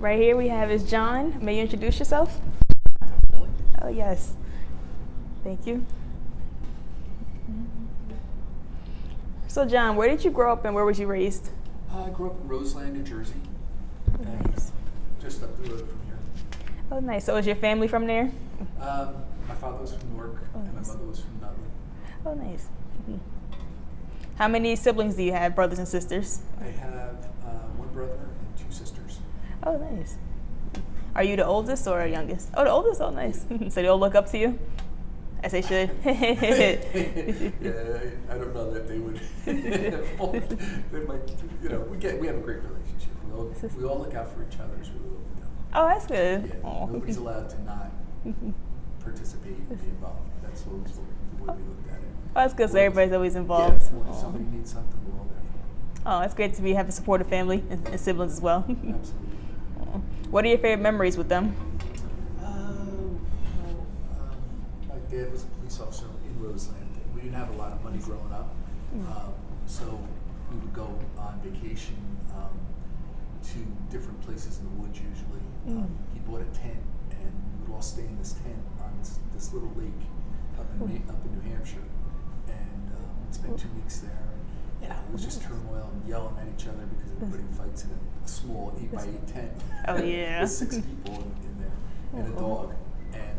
Right here we have is John. May you introduce yourself? Definitely. Oh, yes. Thank you. So, John, where did you grow up and where was you raised? I grew up in Roseland, New Jersey, Oh, and nice. just up the road from here. Oh, nice. So, is your family from there? My father was from Newark, and my nice. mother was from Nutley. Oh, nice. How many siblings do you have, brothers and sisters? I have one brother and two sisters. Oh, nice. Are you the oldest or youngest? Oh, the oldest. Oh, nice. So they all look up to you, as they should. Yeah, I don't know that they would. They might, we have a great relationship. We all look out for each other as we live. Oh, that's good. Yeah, Aw. nobody's allowed to not participate and be involved. That's always the way we looked at it. Oh, that's good. So Well, everybody's always involved. Yeah, when somebody needs something, we're all there for Oh, that's great to have a supportive family and siblings as well. them. Absolutely. What are your favorite memories with them? My dad was a police officer in Roseland. We didn't have a lot of money growing up, so we would go on vacation to different places in the woods usually. He bought a tent, and we would all stay in this tent on this little lake up in New Hampshire, and we'd spend 2 weeks there. And, it was just turmoil and yelling at each other because everybody fights in a small 8x8 tent. Oh, yeah. With 6 people in there and a dog, and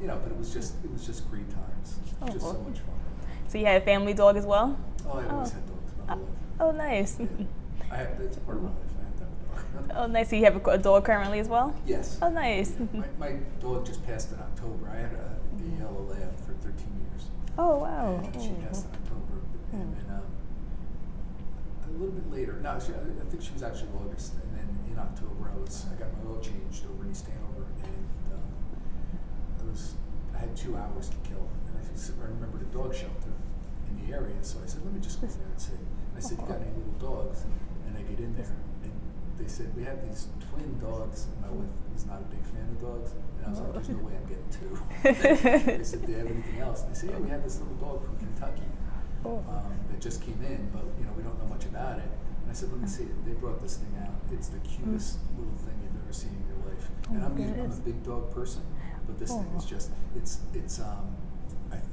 but it was just great times. Just so much fun. So you had a family dog as well? Oh, I always had dogs my whole life. Oh, nice. Yeah. It's part of my life. I have to have a dog. Oh, nice. So you have a dog currently as well? Yes. Oh, nice. My dog just passed in October. I had a yellow lab for 13 years. Oh, wow. And she passed in October, and then a little bit later. No, I think she was actually August, and then in October I got my oil changed over in East Hanover, and I had 2 hours to kill, and I remembered a dog shelter in the area, so I said, let me just go there and see. And I said, you got any little dogs? And I get in there, and they said, we have these twin dogs, and my wife is not a big fan of dogs, and I was like, there's no way I'm getting 2. They said, do you have anything else? And they said, yeah, we have this little dog from Kentucky that just came in, but we don't know much about it. And I said, let me see it. They brought this thing out. It's the cutest little thing you've ever seen in your life. And I'm a big dog person, but this thing is just, it's I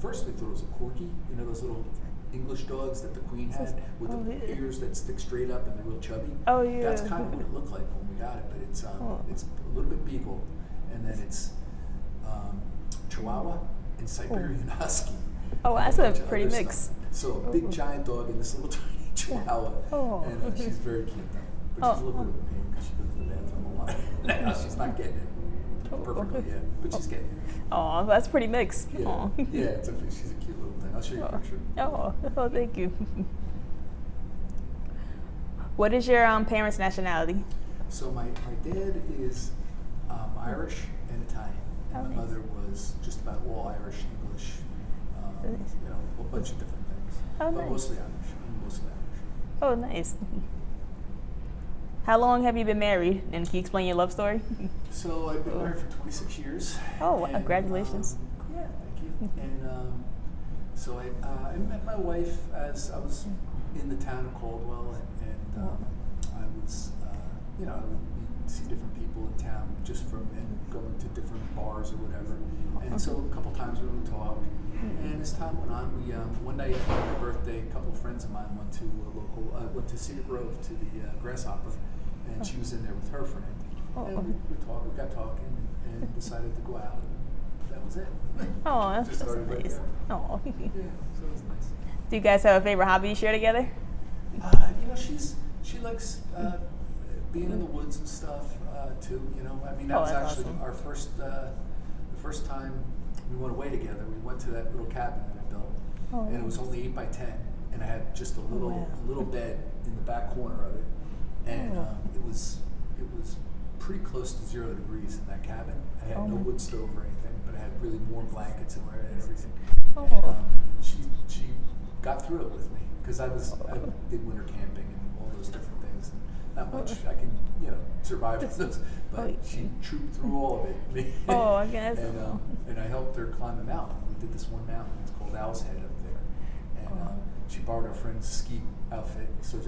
first thought it was a corgi, those little English dogs that the Queen had with the ears that stick straight up and they're real chubby. Oh, yeah. That's kind of what it looked like when we got it, but it's a little bit beagle, and then it's Chihuahua and Siberian Husky. Oh, that's a pretty mix. Stuff. So a big giant dog and this little tiny Chihuahua, and she's very cute though. But she's a little bit of a pain because she goes to the bathroom a lot. Now she's not getting it perfectly yet, but she's getting it. Oh, that's pretty mixed. Yeah, yeah, she's a cute little thing. I'll show you a picture. Oh, thank you. What is your parents' nationality? So my dad is Irish and Italian, and my mother was just about all Irish, English, a bunch of different things. Oh, but nice. Mostly Irish. Oh, nice. How long have you been married? And can you explain your love story? So I've been married for 26 years. Oh, wow. And, Congratulations. Yeah, thank you. And so I met my wife as I was in the town of Caldwell, and I was, I would see different people in town just and going to different bars or whatever. And so a couple times we would talk. And as time went on, we one night for my birthday, a couple of friends of mine went to Cedar Grove to the Grasshopper, and she was in there with her friend. And we got talking, and decided to go out. And that was it. Oh, that's Just started right nice. there. Oh. Yeah, so it was nice. Do you guys have a favorite hobby you share together? She likes being in the woods and stuff too. I mean that was that's actually awesome. our first the first time we went away together. We went to that little cabin that I built, and it was only 8x10, and I had just a little bed in the back corner of it, and it was pretty close to 0 degrees in that cabin. I had no wood stove or anything, but I had really warm blankets and everything. And she got through it with me because I did winter camping and all those different things. Not much I can survive with those, but she trooped through all of it. I guess. And I helped her climb the mountain. We did this one mountain. It's called Owl's Head up there, and she borrowed her friend's ski outfit. So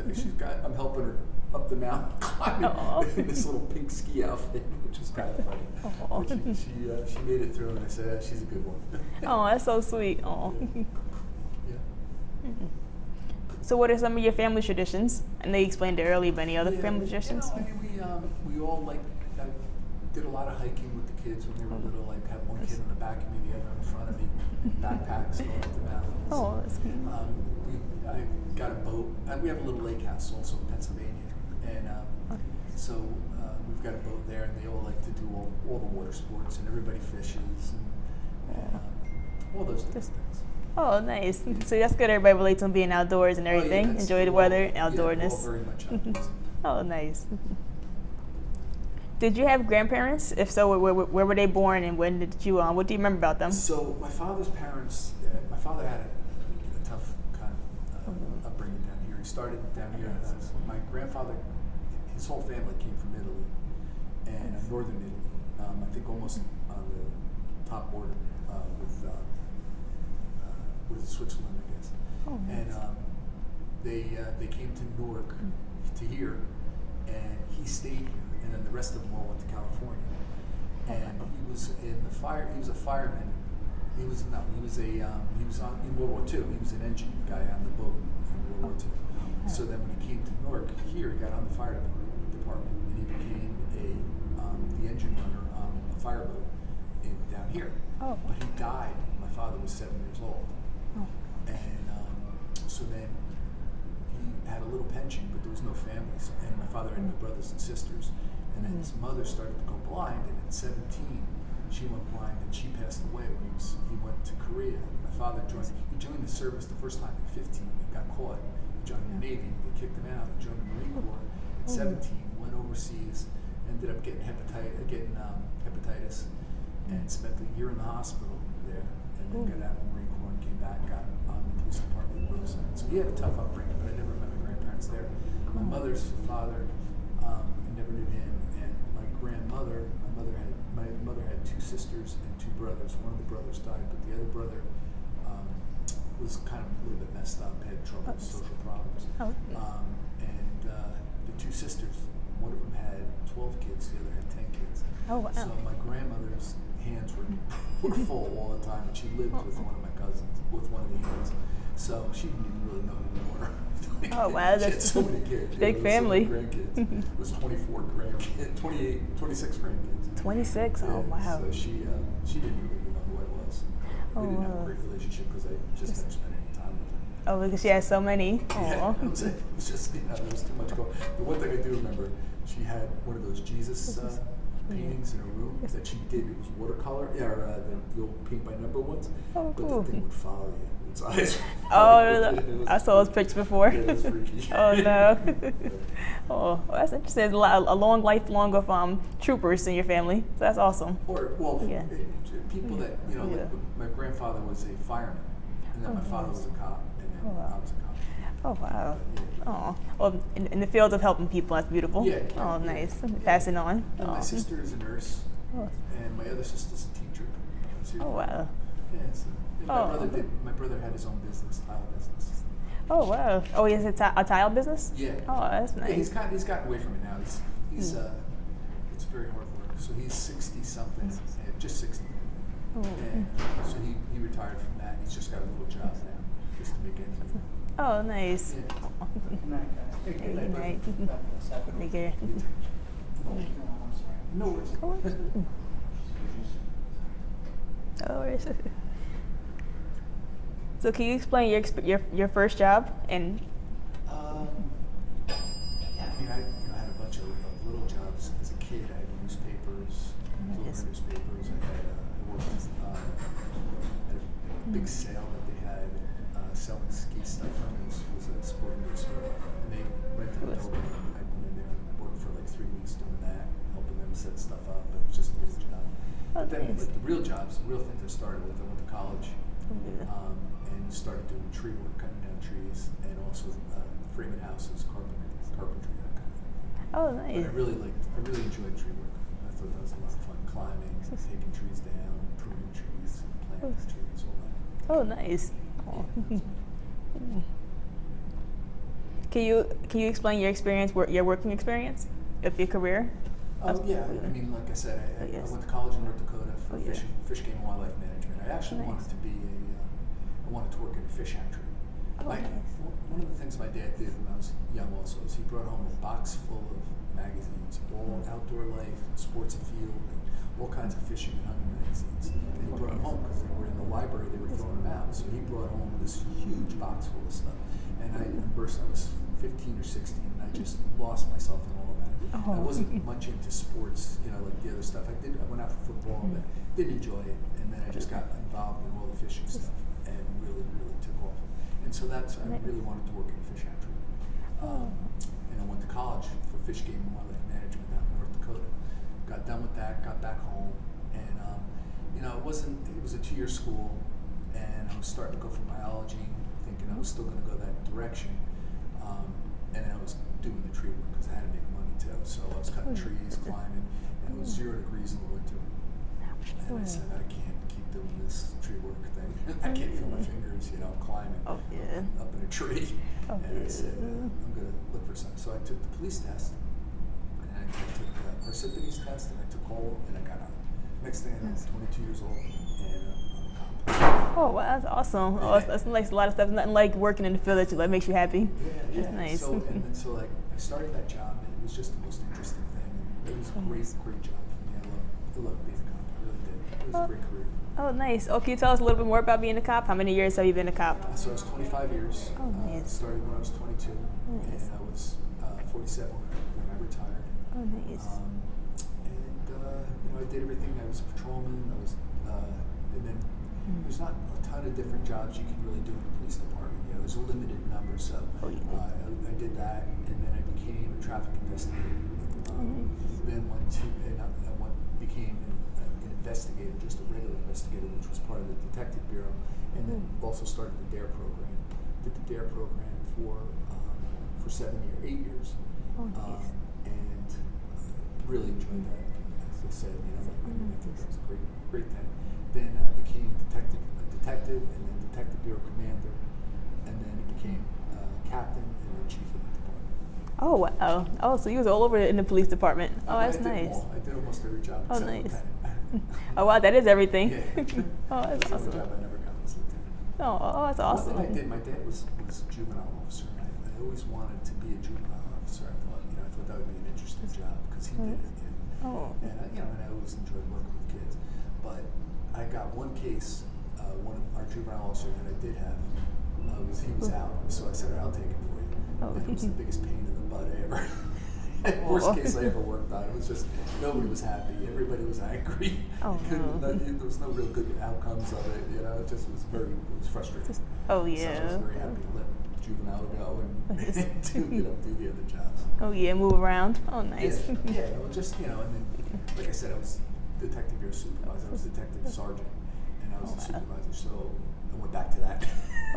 I'm helping her up the mountain climbing Aw. in this little pink ski outfit, which was kind of funny. Aw. But she made it through, and I said, she's a good one. Oh, that's so sweet. Oh. Yeah. So, what are some of your family traditions? I know you explained it earlier, but any other family traditions? I mean, we all did a lot of hiking with the kids when they were little. Like, had one kid in the back of me, the other in front of me, backpacks going up the mountains. Oh, that's cute. I got a boat. We have a little lake house also in Pennsylvania, and so we've got a boat there, and they all like to do all the water sports, and everybody fishes, and all those different things. Oh, nice. So that's good. Everybody relates on being outdoors and everything. Yeah, Enjoy the weather and Yeah, outdoorness. all very much outdoors. Oh, nice. Did you have grandparents? If so, where were they born, and when did you? What do you remember about them? So my father's parents. My father had a tough kind of upbringing down here. He started down here. My grandfather, his whole family came from Italy, and northern Italy. I think almost on the top border with Switzerland, I guess. Oh, nice. And they came to Newark to here, and he stayed here, and then the rest of them all went to California. And he was in the fire. He was a fireman. He was in World War II. He was an engine guy on the boat in World War II. So then when he came to Newark here, he got on the fire department, and he became the engine runner on a fireboat down here. Oh. But he died when my father was 7 years old. Oh. And so then he had a little pension, but there was no family. So, and my father had no brothers and sisters. And then his mother started to go blind, and at 17, she went blind, and she passed away when he went to Korea. My father joined the service the first time at 15 and got caught. He joined the Navy, they kicked him out, and joined the Marine Corps. At 17, went overseas, ended up getting hepatitis, and spent a year in the hospital there, and then got out of the Marine Corps and came back, got on the police department in Roseanne. So he had a tough upbringing, but I never met my grandparents there. My mother's father, I never knew him, and my grandmother, my mother had two sisters and two brothers. One of the brothers died, but the other brother was kind of a little bit messed up, had trouble, social problems. And the two sisters, one of them had 12 kids, the other had 10 kids. Oh, wow. So my grandmother's hands were full all the time, and she lived with one of my cousins, with one of the hands. So she didn't even really know who we were. Oh, wow. She had so many kids. Big family. So many grandkids. It was 24 grandkids, 26 grandkids. 26? Oh, wow. So she didn't really know who I was. We didn't have a great relationship because I just never spent any time with her. Oh, because she has so many. Yeah, it was just, there was too much going. The one thing I do remember, she had one of those Jesus paintings in her room that she did. It was watercolor, the old paint by number ones. Oh, but cool. the thing would follow you. Its eyes. I saw those pictures before. Yeah, it was freaky. Oh no. Oh, well, that's interesting. There's a long lifelong of troopers in your family. So that's awesome. People that like my grandfather was a fireman, and then my father was a cop, and then I was a cop. Oh wow. Oh, well, in the field of helping people, that's beautiful. Yeah. Oh, nice. Passing on. And my sister is a nurse, and my other sister's a teacher. Oh wow. Yeah. So, my brother had his own business, tile business. Oh wow. Oh, he has a tile business? Yeah. Oh, that's nice. Yeah, he's gotten away from it now. He's it's very hard work. So he's 60 something, just 60. And so he retired from that. He's just got a little job now, just to make ends meet. Oh, nice. Yeah. Good night. Take care. No worries. Oh, worries. So can you explain your first job and? Yeah, I mean, I had a bunch of little jobs as a kid. I had newspapers, newspapers. I worked at a big sale that they had selling ski stuff. It was a sporting goods store, and they rented a building. I went in there and worked for like 3 weeks doing that, helping them set stuff up. It was just a little job. But then, the real jobs, the real things I started with, I went to college. And started doing tree work, cutting down trees, and also framing houses, carpentry, that kind of thing. Oh, nice. But I really enjoyed tree work. I thought that was a lot of fun, climbing, taking trees down, pruning trees, planting trees, all that. Oh, nice. Oh. Can you explain your experience, your working experience of your career? Yeah, I mean, like I said, I Yes. went to college in North Dakota for Yeah. fish game and wildlife management. I actually Nice. wanted to be I wanted to work in a fish hatchery. Nice. One of the things my dad did when I was young also is he brought home a box full of magazines, all outdoor life, sports and field, and all kinds of fishing and hunting magazines. And he brought them home because they were in the library, they were throwing them out. So he brought home this huge box full of stuff. And I was 15 or 16, and I just lost myself in all of that. I wasn't much into sports, like the other stuff. I went out for football, but didn't enjoy it. And then I just got involved in all the fishing stuff and really, really took off. And so I really wanted to work in a fish hatchery. And I went to college for fish game and wildlife management out in North Dakota. Got done with that, got back home, and it was a 2-year school, and I was starting to go for biology, thinking I was still going to go that direction. And then I was doing the tree work because I had to make money too. So I was cutting trees, climbing, and it was 0 degrees in the winter. And I said, I can't keep doing this tree work thing. I can't feel my fingers, climbing up in a tree. And I said, I'm going to look for something. So I took the police test, and I took the Parsippany's test, and I took all, and I got out. Next thing I know, I was 22 years old, and I'm a cop. Oh, wow, that's awesome. Oh, that's nice. A lot of stuff. Nothing like working in the field that makes you happy. Yeah. That's nice. So I started that job, and it was just the most interesting thing. And it was a great job for me. I loved being a cop. I really did. It was a great career. Oh, nice. Oh, can you tell us a little bit more about being a cop? How many years have you been a cop? So I was 25 years. Oh, nice. Started when I was 22, Nice. and I was 47 when I retired. Oh, nice. I did everything. I was a patrolman. And then there's not a ton of different jobs you can really do in the police department. There's a limited number. So I did that, and then I became a traffic investigator. Then became an investigator, just a regular investigator, which was part of the detective bureau, and then also started the DARE program. Did the DARE program for 8 years, and really enjoyed that. As I said, I think that was a great thing. Then I became a detective, and then detective bureau commander, and then became captain and then chief of the department. Oh, wow. Oh, so you was all over in the police department. Oh, that's nice. I did almost every job. Oh, except nice. lieutenant. Oh, wow, that is everything. Yeah. Oh, that's The only awesome. job I never got was lieutenant. Oh, that's awesome. One thing I did, my dad was a juvenile officer, and I always wanted to be a juvenile officer. I thought that would be an interesting job because he did it. And I always enjoyed working with kids. But I got one case, one of our juvenile officer that I did have, he was out, so I said, I'll take it for you. And it was the biggest pain in the butt I ever. Worst case I ever worked on. It was just nobody was happy. Everybody was angry. There was no real good outcomes of it. It just was it was frustrating. Oh, So I was very happy to let juvenile go and do the other jobs. Oh, yeah, move around. Oh, nice. Yeah. Well, just and then like I said, I was detective bureau supervisor. I was detective sergeant, and I was the supervisor. So I went back to that,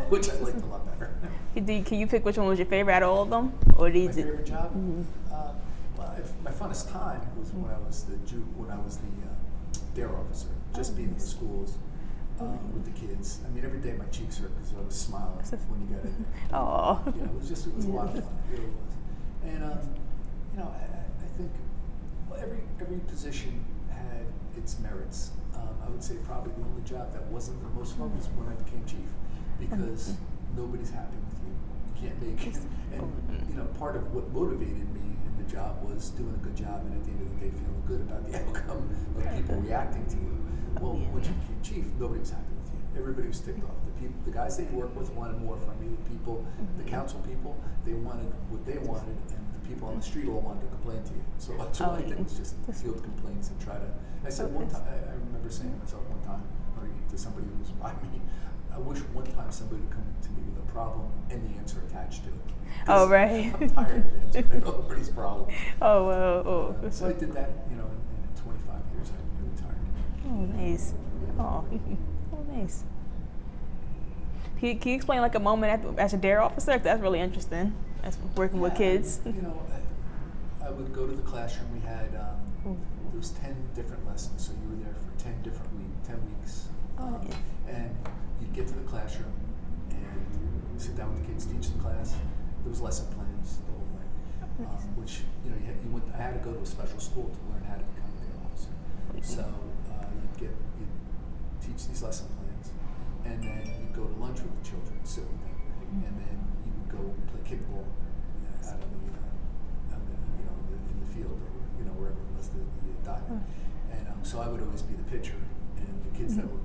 which I liked a lot better. Can you pick which one was your favorite out of all of them, or did My favorite job? My funnest time was when I was the DARE officer, just being in the schools with the kids. I mean, every day my cheeks hurt because I was smiling when you got in there. Oh. It was a lot of fun. It really was. And I think every position had its merits. I would say probably the only job that wasn't the most fun was when I became chief, because nobody's happy with you. You can't make it. And part of what motivated me in the job was doing a good job, and at the end of the day feeling good about the outcome of people reacting to you. Well, when you became chief, nobody was happy with you. Everybody was ticked off. The guys that you work with wanted more from you. The people, the council people, they wanted what they wanted, and the people on the street all wanted to complain to you. So that's all I did was just field complaints and try to. I said one time, I remember saying to myself one time, or to somebody who was by me, I wish one time somebody would come to me with a problem and the answer attached to it. Oh, right. I'm tired of answering everybody's problem. Oh, wow. So I did that, in 25 years I retired. Oh, nice. Oh, nice. Can you explain like a moment as a DARE officer? That's really interesting. That's working with kids. I would go to the classroom. We had there was 10 different lessons, so you were there for 10 weeks. And you'd get to the classroom and sit down with the kids, teach the class, there was lesson plans, the whole thing, which I had to go to a special school to learn how to become a dare officer. So you'd teach these lesson plans, and then you'd go to lunch with the children, sit with them, and then you would go and play kickball out on in the field or wherever it was the diamond. And so I would always be the pitcher, and the kids that were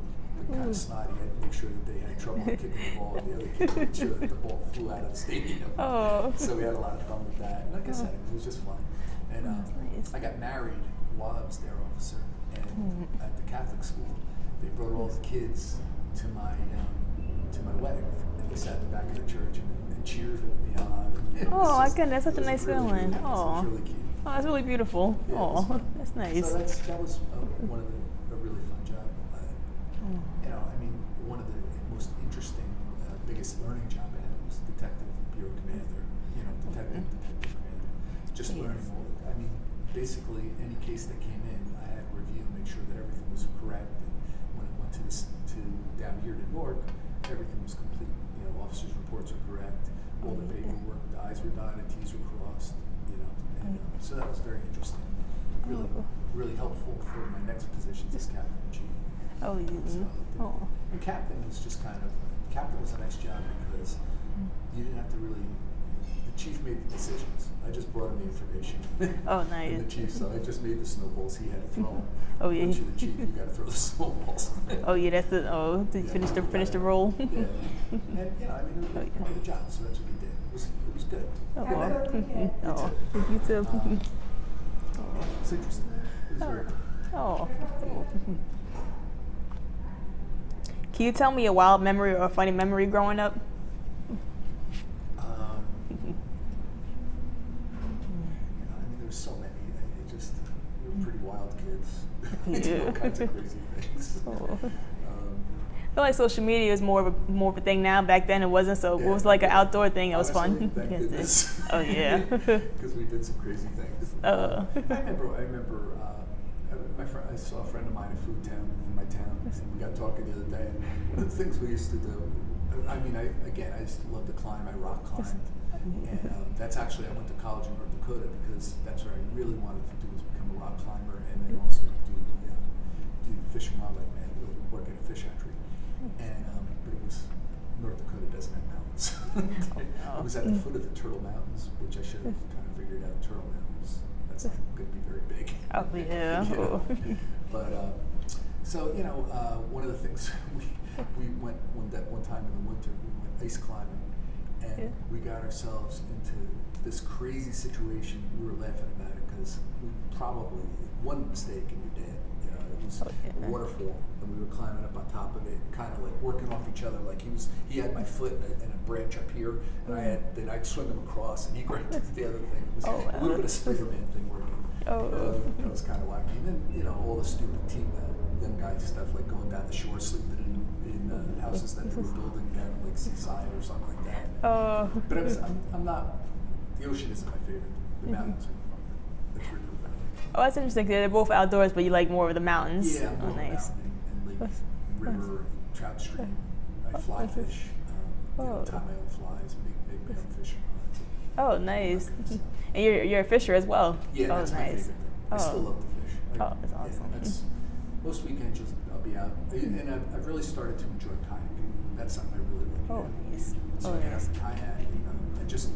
kind of snotty, I'd make sure that they had trouble kicking the ball, and the other kids made sure that the ball flew out of the stadium. So we had a lot of fun with that. And like I said, it was just fun. And I got married while I was dare officer, and at the Catholic school, they brought all the kids to my wedding, and they sat in the back of the church and cheered me on. My goodness, that's such a nice feeling. Really nice. It was really cute. Oh, that's really beautiful. Yeah, that's nice. So that was one of a really fun job. One of the most interesting, biggest learning job I had was detective bureau commander. Detective commander. Just learning all. Basically any case that came in, I had to review and make sure that everything was correct. And when it went to down here to Newark, everything was complete. Officers' reports are correct. All the paperwork, the I's were dotted, T's were crossed. So that was very interesting. Really, really helpful for my next positions as captain and chief. And captain was captain was a nice job because you didn't have to really. The chief made the decisions. I just brought him the information. Nice. And the chief, so I just made the snowballs. He had to throw them. Once you're the chief, you got to throw the snowballs. That's to finish the role. Yeah. And it was part of the job, so that's what he did. It was good. You too. It's interesting. It was very cool. Can you tell me a wild memory or a funny memory growing up? There's so many. We were pretty wild kids. All kinds of crazy things. I feel like social media is more of a thing now. Back then it wasn't, so it was like an outdoor thing. It was fun. Thank goodness. Because we did some crazy things. I remember. I saw a friend of mine in Food Town, in my town, and we got talking the other day. And one of the things we used to do, I used to love to climb. I rock climbed, and that's actually I went to college in North Dakota because that's what I really wanted to do was become a rock climber, and then also do the fish and wildlife man, work at a fish hatchery. And but it was North Dakota doesn't have mountains. It was at the foot of the Turtle Mountains, which I should have kind of figured out. Turtle Mountains. That's not going to be very big. But one of the things we went one time in the winter. We went ice climbing, and we got ourselves into this crazy situation. We were laughing about it because we probably one mistake and you're dead. It was a waterfall, and we were climbing up on top of it, kind of like working off each other. Like he had my foot and a branch up here, and I'd swing him across, and he grabbed the other thing. It was a little bit of Spider-Man thing working. That was kind of wacky. And then all the stupid young guy stuff, like going down the shore, sleeping in houses that they were building down in like Seaside or something like that. But I'm not. The ocean isn't my favorite. The mountains are fun. That's really fun. That's interesting. They're both outdoors, but you like more of the mountains. Yeah, more nice. And lake, river, trout stream. I fly fish. Tie my own flies, make my own fishing rods. Nice. And you're a fisher as well. Yeah, that's my favorite thing. I still love to fish. That's awesome. That's most weekends. I'll be out, and I've really started to enjoy kayaking. That's something I really love. Nice. So I get out and kayak. I just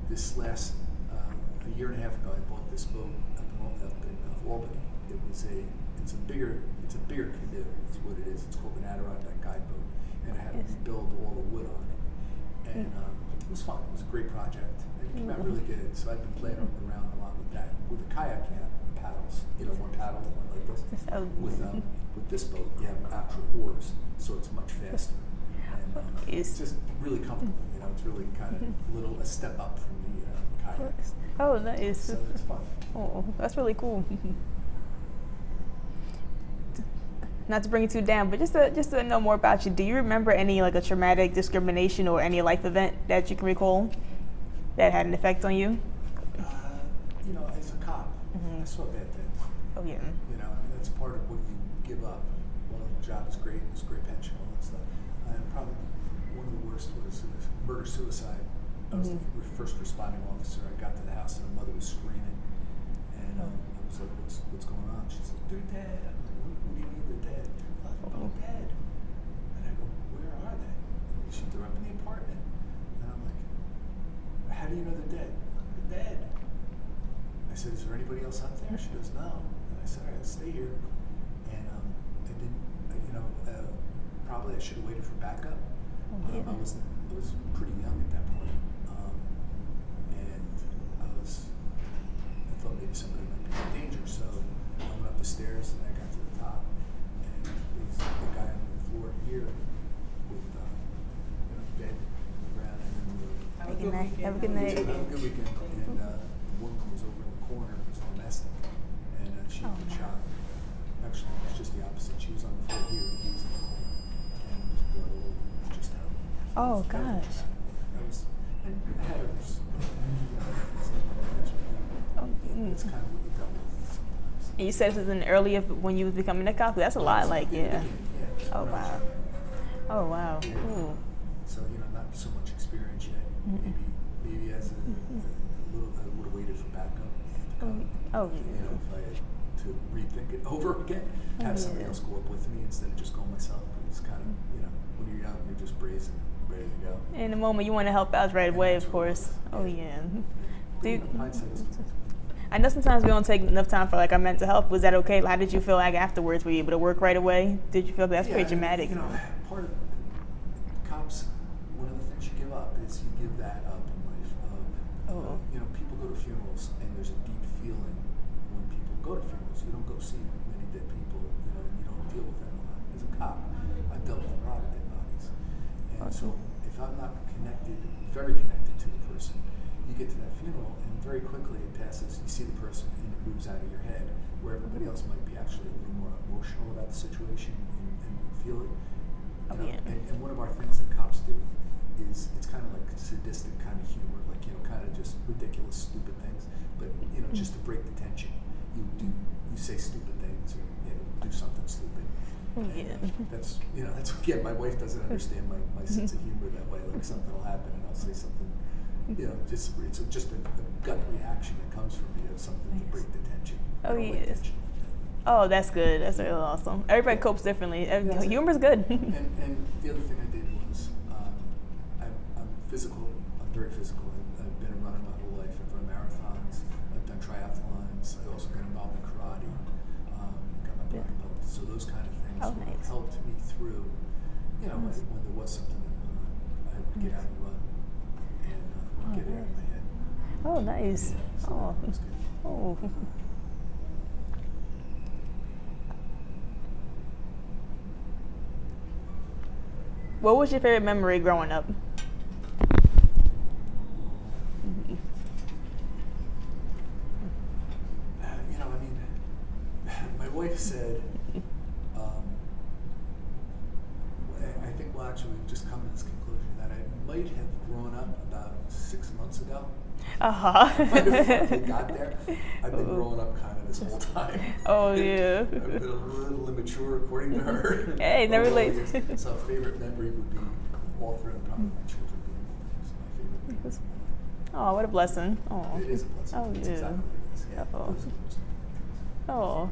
this last a year and a half ago, I bought this boat up in Albany. It's a bigger canoe. Is what it is. It's called an Adirondack guide boat, and I had to build all the wood on it, and it was fun. It was a great project. It came out really good. So I've been playing around a lot with that. With the kayak, you have paddles. One paddle, one like this. With this boat, you have actual oars, so it's much faster. And it's just really comfortable. It's really kind of a step up from the kayak. Nice. So it's fun. That's really cool. Not to bring you too down, but just to know more about you, do you remember any a traumatic discrimination or any life event that you can recall that had an effect on you? As a cop, I saw bad things. That's part of what you give up. Well, the job is great, it's a great pension, all that stuff. And probably one of the worst was murder-suicide I was the first responding officer. I got to the house and the mother was screaming, and I was like, "What's going on?" She's like, "They're dead." I'm like, "What do you mean they're dead?" "They're both dead." And I go, "Where are they?" They're up in the apartment. And I'm like, "How do you know they're dead?" "They're dead." I said, "Is there anybody else up there?" She goes, "No." And I said, "All right, stay here." And I didn't, probably I should have waited for backup. I was pretty young at that point, and I thought maybe somebody might be in danger. So I went up the stairs and I got to the top, and there was a guy on the floor here with bed on the ground, and then Have a good night. Have a good night. Have a good weekend. And the woman was over in the corner, it was domestic, and she had been shot. Actually, it was just the opposite. She was on the floor here, and he was in the corner, and it was blood all over, just out. Oh gosh. That was, and I had others. It's kind of what you dealt with sometimes. And you said this was in the early of when you was becoming a cop. That's a lot. Like yeah. Oh wow. Oh wow. Ooh. So not so much experience yet. Maybe as a little, I would have waited for backup. Oh yeah. If I had to rethink it over again, have somebody else go up with me instead of just going myself. But it's kind of when you're young, you're just brazen, ready to go. In the moment, you want to help out right away, of course. Oh yeah. Dude, I know sometimes we don't take enough time for like our mental health. Was that okay? How did you feel like afterwards? Were you able to work right away? Did you feel that's pretty dramatic? Part of cops, one of the things you give up is you give that up in life. People go to funerals and there's a deep feeling when people go to funerals. You don't go see many dead people. You don't deal with that a lot. As a cop, I've dealt with a lot of dead bodies, and so if I'm not very connected to the person, you get to that funeral and very quickly it passes. You see the person and it moves out of your head, where everybody else might be actually a little more emotional about the situation and feel it. And one of our things that cops do is it's kind of like sadistic kind of humor, like kind of just ridiculous, stupid things. But just to break the tension, you say stupid things or do something stupid. That's again, my wife doesn't understand my sense of humor that way. Like something will happen and I'll say something. It's just a gut reaction that comes from me of something to break the tension. Oh yes. Oh, that's good. That's really awesome. Everybody copes differently. Humor's good. And the other thing I did was, I'm physical. I'm very physical. I've been a runner my whole life. I've run marathons. I've done triathlons. I also got involved in karate. Got my black belt. So those kind of things helped me through. When there was something that I would get out and run and get it out of my head. Oh, nice. So that was good. Oh. What was your favorite memory growing up? My wife said, I think, actually, we've just come to this conclusion that I might have grown up about 6 months ago. Before we got there, I've been growing up kind of this whole time. Oh, yeah. I've been a little immature, according to her. Hey, never late. So, favorite memory would be all through probably my children being born. It's my favorite memory. Oh, what a blessing. Oh. It is a blessing. Oh, It's yeah. exactly what it is. Yeah, Oh. those are the most important things. Oh.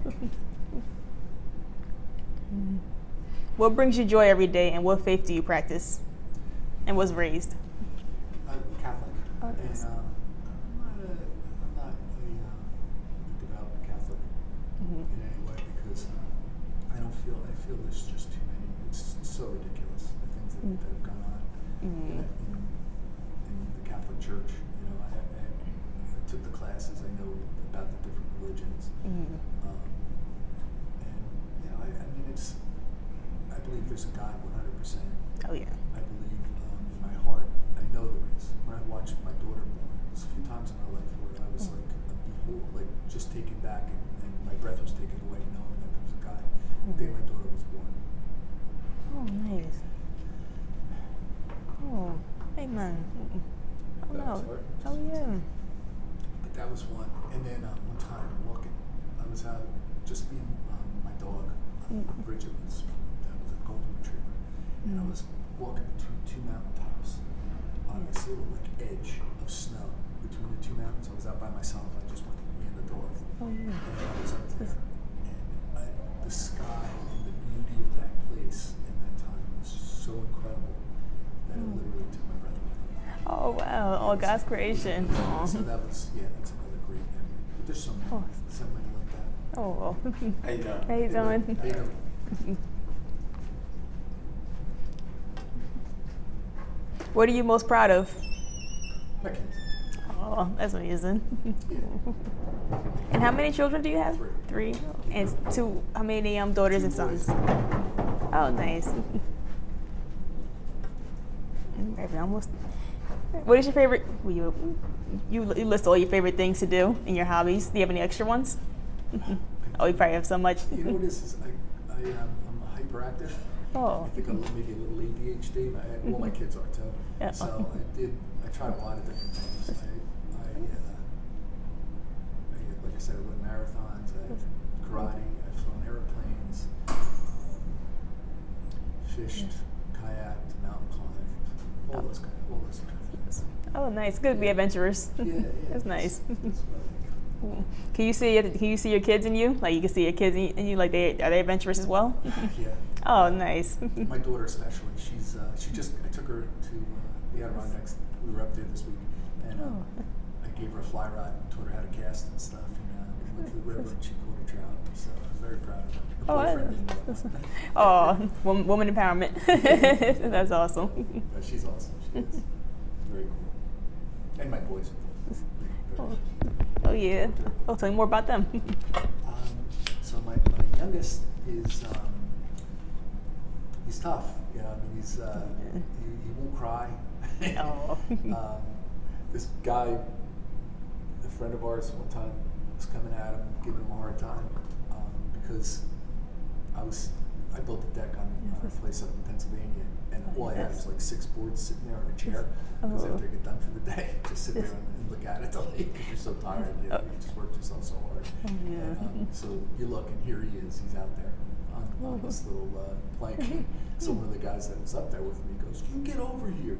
What brings you joy every day, and what faith do you practice, and was raised? I'm Catholic, Oh, nice. and I'm not a devout Catholic in any way because I feel there's just too many. It's so ridiculous the things that have gone on in the Catholic Church. I took the classes. I know about the different religions, and I believe there's a God 100%. Oh yeah. I believe in my heart, I know there is. When I watched my daughter born, there's a few times in my life where I was like a behold, like just taken back and my breath was taken away knowing that there was a God. The day my daughter was born. Oh, nice. Oh, amen. Oh, That was no. hard. Oh, yeah. But that was one. And then one time walking, I was out just being my dog. Bridget that was a golden retriever. And I was walking between two mountaintops on this little like edge of snow between the two mountains. I was out by myself. I just went me and the dog, and I was up there, and the sky and the beauty of that place in that time was so incredible that it literally took my breath away. Oh wow! All God's creation. So that was that's another great memory. But there's so many like that. Oh well. How you doing? How you doing? How you doing? What are you most proud of? My kids. Oh, that's amazing. Yeah. And how many children do you have? Three. And two. How many daughters and sons? Oh, nice. Maybe almost. What is your favorite? You list all your favorite things to do and your hobbies. Do you have any extra ones? Oh, you probably have so much. You know what it is I'm hyperactive. Oh. I think I'm maybe a little ADHD. Well, my kids are too. Yeah. So I tried a lot of different things. Like I said, I run marathons, karate, I've flown airplanes, fished, kayaked, mountain climbed, all those kind of things. Oh, nice. Good to be adventurous. Yeah. That's nice. That's what I think. Can you see your kids in you? Like you can see your kids in you. Like are they adventurous as well? Yeah. Oh, nice. My daughter especially. I took her to the Adirondacks. We were up there this week, and I gave her a fly rod and taught her how to cast and stuff. And we went to the river and she caught a trout. So I was very proud of her. Her boyfriend didn't know. Woman empowerment. That's awesome. But she's awesome. She is very cool. And my boys are cool. Oh yeah. Oh, tell me more about them. So my youngest is he's tough. You know, I mean, he won't cry. Oh. This guy, a friend of ours, one time was coming at him, giving him a hard time because I built a deck on a place up in Pennsylvania, and all I had was like 6 boards sitting there on a chair. Because after I get done for the day, just sit there and look at it the lake because you're so tired. You just worked yourself so hard. And, so you look, and here he is. He's out there on this little plank. So one of the guys that was up there with me goes, "You get over here!"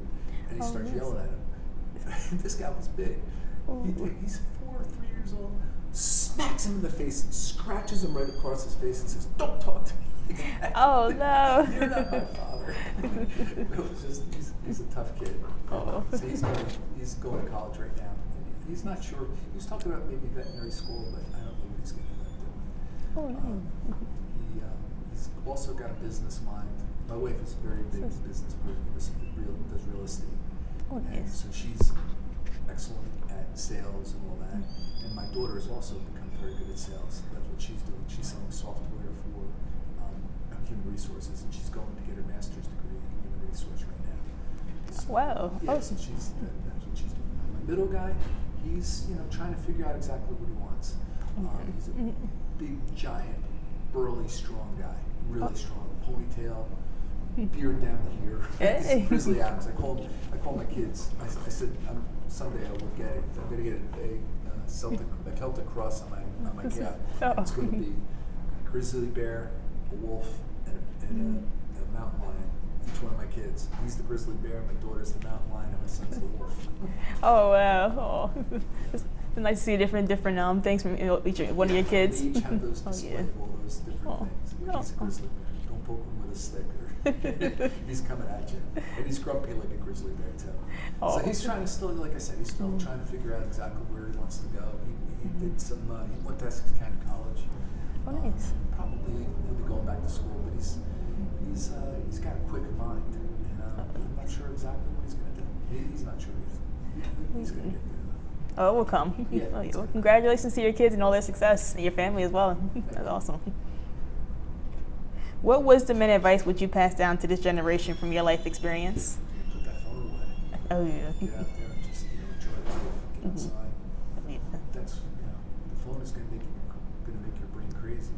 And he starts yelling at him. This guy was big. He's 4 or 3 years old. Smacks him in the face, scratches him right across his face, and says, "Don't talk to me." Oh no! You're not my father. It was just he's a tough kid. Oh. So he's going to college right now. And he's not sure. He was talking about maybe veterinary school, but I don't know what he's going to end up doing. Oh no. He's also got a business mind. My wife is a very big business person. Does real estate. Oh, And nice. so she's excellent at sales and all that. And my daughter has also become very good at sales. That's what she's doing. She's selling software for human resources, and she's going to get her master's degree in human resource right now. So, Wow. Yeah, so that's what she's doing. My middle guy, he's trying to figure out exactly what he wants. He's a big, giant, burly, strong guy. Really strong. Ponytail, beard down here. Hey. Grizzly Adams. I called my kids. I said someday I will get it. I'm going to get a Celtic cross on my cap. Oh. It's going to be a grizzly bear, a wolf, and a mountain lion. Each one of my kids. He's the grizzly bear. My daughter's the mountain lion, and my son's the wolf. Oh wow! Oh, it's nice to see different things from each one of your kids. They each have those display of all those different things. He's a grizzly bear. Don't poke him with a stick. He's coming at you, and he's grumpy like a grizzly bear too. Oh. So he's trying to still, like I said, he's still trying to figure out exactly where he wants to go. He did some. He went to Essex County College. Oh, nice. Probably he'll be going back to school, but he's got a quick mind, and I'm not sure exactly what he's going to do. He's not sure he's going to get there. Oh, it will come. Yeah. Well, congratulations to your kids and all their success, and your family as well. That's awesome. What wisdom and advice would you pass down to this generation from your life experience? Put that phone away. Oh yeah. Get out there and just enjoy life. Get outside. That's the phone is going to make your brain crazy.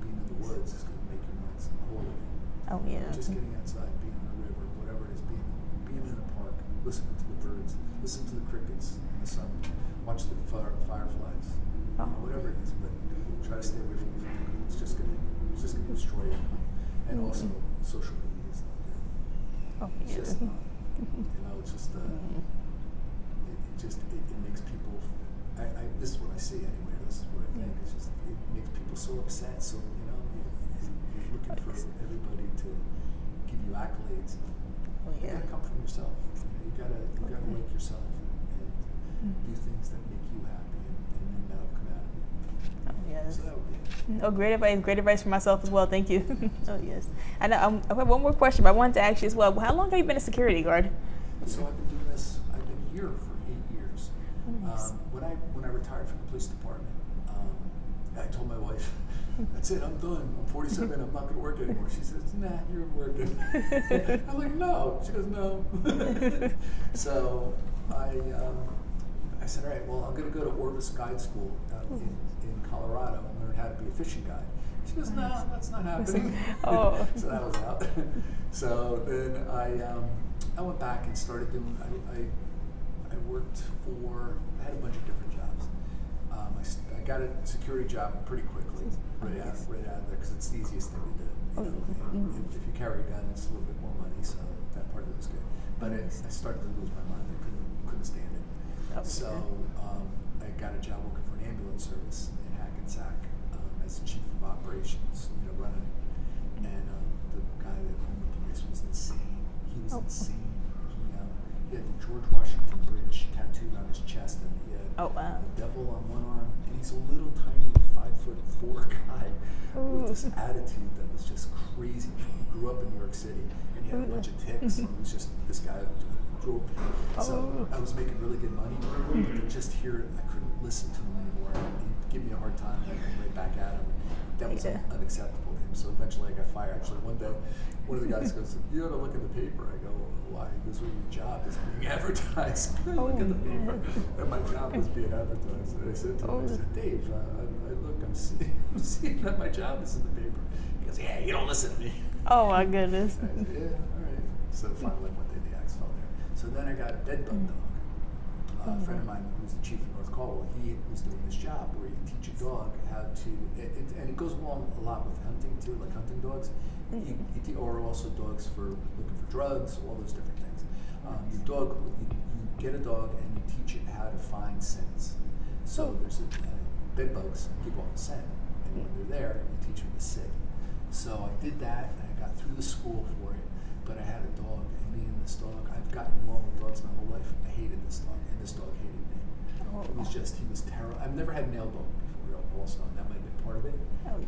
Being in the woods is going to make your mind cold again. Oh yeah. Just getting outside, being in a river, whatever it is, being in a park, listening to the birds, listen to the crickets in the summer, watch the fireflies, whatever it is. But try to stay away from the phone because it's just going to destroy you. And also, social media is not good. Oh It's yeah. just not. It's just it makes people. This is what I see anyway. This is what I think. It's just it makes people so upset. So you're looking for everybody to give you accolades. You gotta come from yourself. You gotta like yourself and do things that make you happy, and then that'll come out of you. Oh yes. So that would be it. Oh, great advice! Great advice for myself as well. Thank you. Oh yes. And I have one more question, but I wanted to ask you as well. How long have you been a security guard? So I've been doing this. I've been here for 8 years. Nice. When I retired from the police department, I told my wife, "That's it. I'm done. I'm 47. I'm not going to work anymore." She says, "Nah, you're working." I'm like, "No." She goes, "No." So I said, "All right. Well, I'm going to go to Orvis Guide School in Colorado and learn how to be a fishing guide." She goes, "No, that's not happening." Oh. So that was out. So then I went back and started doing. I worked for. I had a bunch of different jobs. I got a security job pretty quickly, right out of there, because it's the easiest thing to do. And if you carry a gun, it's a little bit more money, so that part of it was good. But I started to lose my mind. I couldn't stand it. So I got a job working for an ambulance service in Hackensack as the chief of operations, running it. And the guy that owned the place was insane. He was insane. He had the George Washington Bridge tattooed on his chest, and he had the devil on one arm, and he's a little tiny 5'4" guy with this attitude that was just crazy. He grew up in New York City, and he had a bunch of tics, and it was just this guy who drove me. So I was making really good money, but just here, I couldn't listen to him anymore. He'd give me a hard time, and I'd come right back at him. That was unacceptable to him. So eventually I got fired. Actually, one day, one of the guys goes, "You ought to look at the paper." I go, "Why?" He goes, "Well, your job is being advertised." I look at the paper, and my job was being advertised. And I said to him, "Dave, I'm seeing that my job is in the paper." He goes, "Yeah, you don't listen to me." Oh my goodness. I said, "Yeah, all right." So finally, one day the axe fell there. So then I got a bed bug dog. A friend of mine who was the chief of North Caldwell, he was doing this job where you teach a dog how to, and it goes along a lot with hunting too, like hunting dogs, or also dogs for looking for drugs, all those different things. You get a dog and you teach it how to find scents. So there's bed bugs give off a scent, and when they're there, you teach them to sit. So I did that, and I got through the school for it. But I had a dog, and me and this dog, I've gotten along with dogs my whole life. I hated this dog, and this dog hated me. It was just, he was terrible. I've never had a male dog before also, and that might have been part of it.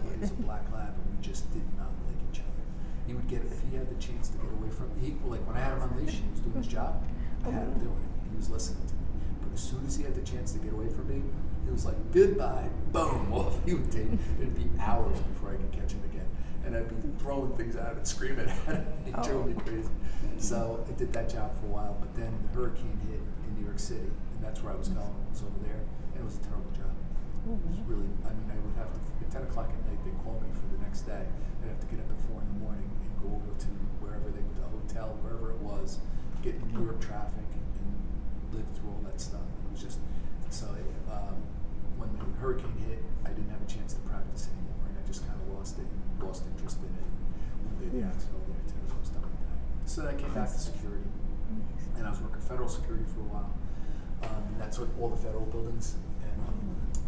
He was a black lab, and we just did not like each other. He would if he had the chance to get away from me, like when I had him on leash, he was doing his job, I had him doing it. He was listening to me. But as soon as he had the chance to get away from me, he was like, "Goodbye," boom, off he would take. It'd be hours before I could catch him again. And I'd be throwing things at him and screaming at him. He drove me crazy. So I did that job for a while, but then the hurricane hit in New York City, and that's where I was going. I was over there, and it was a terrible job. It was really, I would have to, at 10 o'clock at night, they'd call me for the next day. I'd have to get up at 4 in the morning and go over to wherever the hotel, wherever it was, get in New York traffic and live through all that stuff. It was just, so when the hurricane hit, I didn't have a chance to practice anymore, and I just kind of lost interest in it. One day the axe fell there too, so I was done with that. So then I came back to security, and I was working federal security for a while. And that's what all the federal buildings, and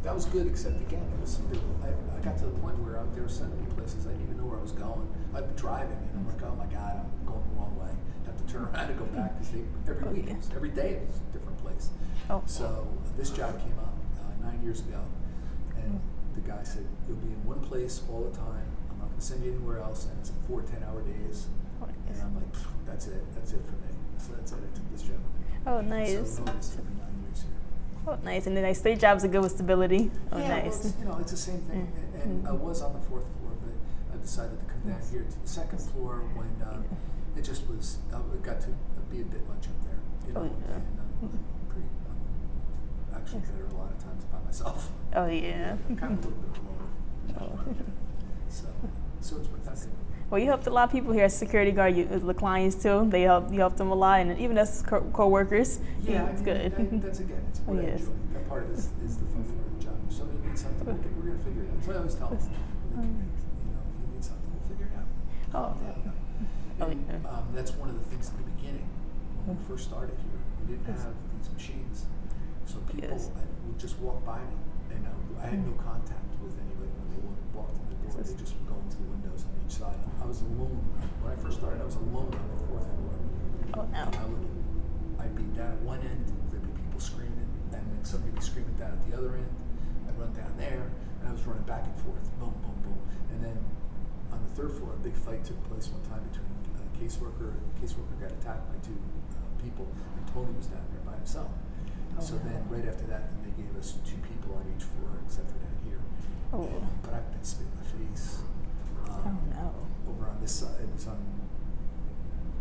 that was good. Except again, I got to the point where they were sending me places I didn't even know where I was going. I'd be driving, and I'm like, "Oh my God, I'm going the wrong way." I have to turn around and go back because every day it was a different place. So this job came up 9 years ago, and the guy said, "You'll be in one place all the time. I'm not going to send you anywhere else, and it's 4 10-hour days." And I'm like, "That's it for me." So that's it. I took this job. Oh, nice. So it's been 9 years here. Oh, nice. And the nice state jobs are good with stability. Oh, yeah, nice. Well, it's the same thing. And I was on the 4th floor, but I decided to come down here to the 2nd floor when it just was. It got to be a bit much up there. And actually better a lot of times by myself. Oh yeah. Kind of a little bit alone. So it's worth that. Well, you helped a lot of people here as security guard. The clients too. You helped them a lot, and even as co-workers. Yeah, it's good. That's it's what I enjoy. That part of this is the fun part of the job. If somebody needs something, we're going to figure it out. That's what I always tell them. If you need something, we'll figure it out. That's one of the things in the beginning when when we first started here, we didn't have these machines. So people would just walk by me, and I had no contact with anybody when they walked in the door. They just would go into the windows on each side. I was alone. When I first started, I was alone on the 4th floor. Oh no. And I'd be down at one end, there'd be people screaming, and then somebody would be screaming down at the other end. I'd run down there, and I was running back and forth, boom, boom, boom. And then on the 3rd floor, a big fight took place one time between a caseworker. The caseworker got attacked by 2 people, and Tony was down there by himself. So then, right after that, then they gave us 2 people on each floor, except for down here. Oh. But I've been spit in the face. Oh no. Over on this side, it was on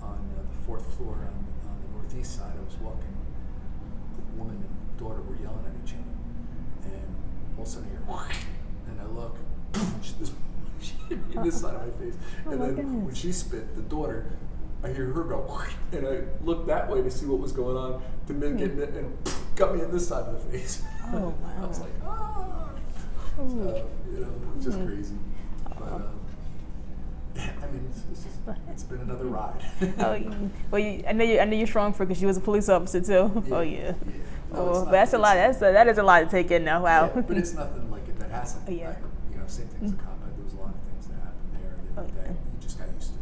the 4th floor on the northeast side. I was walking. The woman and daughter were yelling at each other, and all of a sudden I hear, and I look, she hit me in this side of my face, and then when she spit, the daughter, I hear her go, and I looked that way to see what was going on, to make it, and got me in this side of the face. Oh wow. I was like, ah. So, it's just crazy. But I mean, it's been another ride. Well, I know you're strong for because you was a police officer too. Yeah, oh yeah. Yeah. No, but that's a lot. That is a lot to take in now. Wow. Yeah, but it's nothing like it that hasn't. Yeah. Same thing as a cop. There was a lot of things that happened there that you just got used to.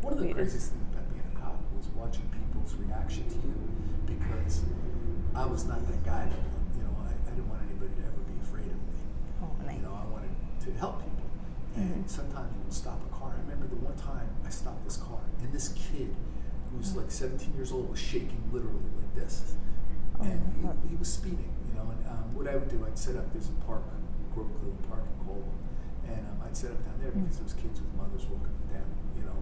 One of the craziest things about being a cop was watching people's reaction to you, because I was not that guy that I didn't want anybody to ever be afraid of me. Oh, nice. I wanted to help people, and sometimes you would stop a car. I remember the one time I stopped this car, and this kid who was like 17 years old was shaking literally like this, and he was speeding. And what I would do, I'd set up. There's a park, Grove Park in Colwell, and I'd set up down there because there was kids with mothers walking down,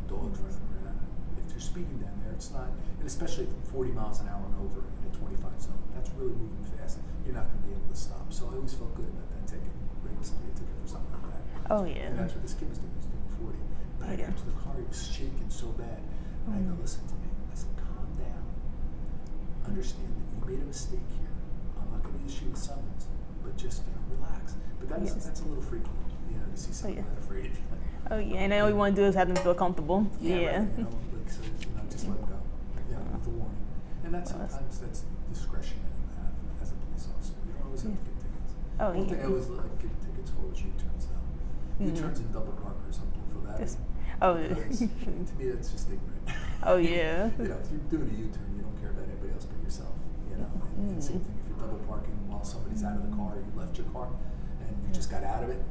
dogs running around. If you're speeding down there, it's not, and especially 40 miles an hour and over in a 25 zone, that's really moving fast. You're not going to be able to stop. So I always felt good about that ticket, bringing somebody a ticket for something like that. Oh yeah. And that's what this kid was doing. He was doing 40. But I got to the car, he was shaking so bad. And I go, listen to me. I said, calm down. Understand that you made a mistake here. I'm not going to issue a summons, but just relax. But that's a little freaky, to see somebody that afraid of you. Oh yeah, and all you want to do is have them feel comfortable. Yeah. Right, so just let them go. With a warning. And sometimes that's discretion that you have as a police officer. You don't always have to get tickets. One thing I always like getting tickets for was U-turns though. U-turns and double parkers on Bluefield Avenue. To me, that's just ignorant. Oh yeah. If you're doing a U-turn, you don't care about anybody else but yourself. And same thing if you're double parking while somebody's out of the car, you left your car, and you just got out of it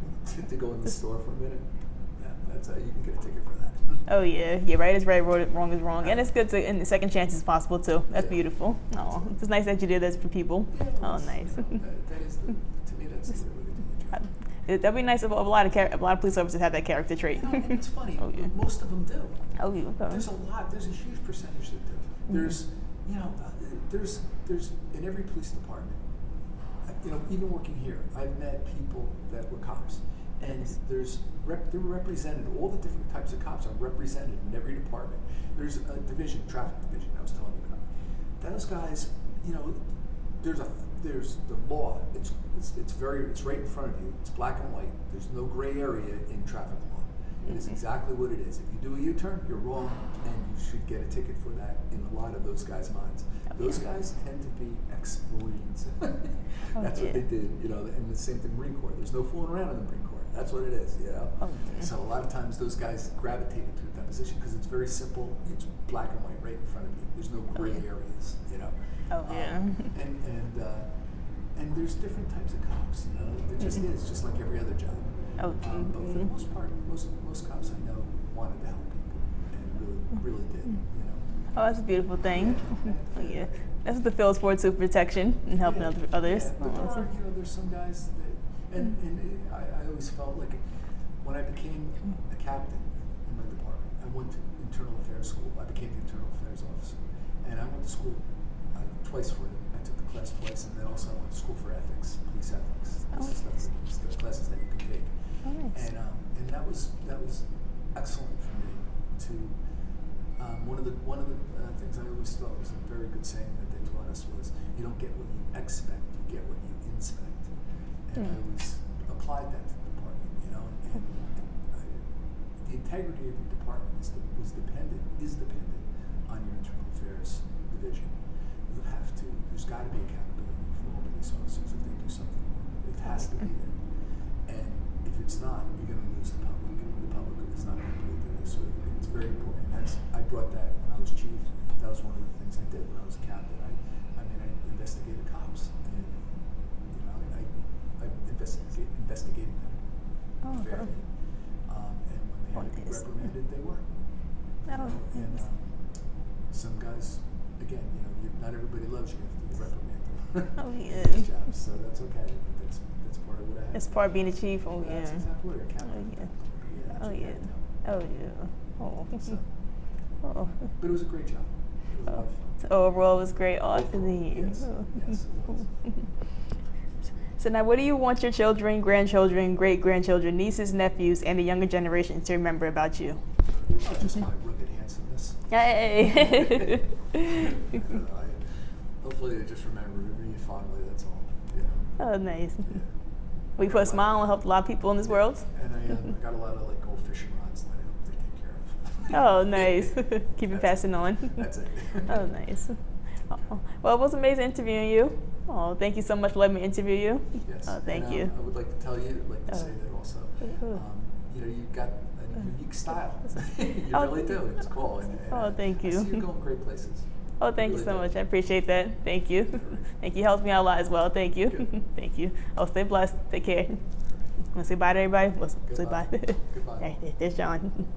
to go in the store for a minute. That's you can get a ticket for that. Oh yeah, right is right, wrong is wrong, and it's good to, and the second chance is possible too. That's beautiful. Oh, it's nice that you did this for people. Nice. That is to me that's the way to do the job. That'd be nice if a lot of police officers have that character trait. And it's funny. Most of them do. Oh yeah. Okay. There's a huge percentage that do. There's in every police department. Even working here, I've met people that were cops. And they're represented, all the different types of cops are represented in every department. There's a division, traffic division, I was telling you about. Those guys, there's the law. It's right in front of you. It's black and white. There's no gray area in traffic law. It is exactly what it is. If you do a U-turn, you're wrong, and you should get a ticket for that in a lot of those guys' minds. Those guys tend to be ex-Marines. That's what they did, and the same thing Marine Corps. There's no fooling around in the Marine Corps. That's what it is, So a lot of times those guys gravitated to that position because it's very simple. It's black and white right in front of you. There's no gray areas, And there's different types of cops, There just is, just like every other job. But for the most part, most cops I know wanted to help people and really did, Oh, that's a beautiful thing. Yeah. That's what the field's for too, protection and helping others. Yeah, but there's some guys that, and I always felt like when I became a captain in my department, I went to internal affairs school. I became the internal affairs officer, and I went to school twice for it. I took the class twice, and then also I went to school for ethics, police ethics. It's the classes that you can take. Oh, nice. And that was excellent for me to. One of the things I always thought was a very good saying that they taught us was, you don't get what you expect, you get what you inspect. And I always applied that to the department, and the integrity of your department is dependent on your internal affairs division, you have to, there's got to be accountability for all police officers if they do something wrong. It has to be there. And if it's not, you're going to lose the public. The public is not going to believe in it. So it's very important. I brought that when I was chief. That was one of the things I did when I was a captain. I investigated cops, and I investigated them fairly. And when they had to be reprimanded, they were. And some guys, again, not everybody loves you if you reprimand them. Oh yeah. These jobs, so that's okay. But that's part of what I had. It's part of being a chief. Oh yeah. That's exactly what a captain. Oh yeah. Oh yeah. Oh. So, Oh. but it was a great job. It was a lot of fun. So overall, it was great. All for the year. Yes, yes, it was. So now, what do you want your children, grandchildren, great-grandchildren, nieces, nephews, and the younger generation to remember about you? Oh, just my rugged handsomeness. Hey! Hopefully they just remember me fondly, that's all. Oh, nice. Yeah. We put a smile and helped a lot of people in this world. And I got a lot of old fishing rods that I hope they take care of. Oh, nice. Keep it passing on. That's it. Oh, nice. Oh. Well, it was amazing interviewing you. Oh, thank you so much for letting me interview you. Yes. Oh, thank you. I would like to tell you, say that also. You've got a unique style. You really do. It's cool. And thank you. I see you going great places. Oh, thank you so much. I appreciate that. Thank you. Thank you. Helps me out a lot as well. Thank you. Good. Thank you. Oh, stay blessed. Take care. Want to say bye to everybody? Say bye. Goodbye. All right, there's John.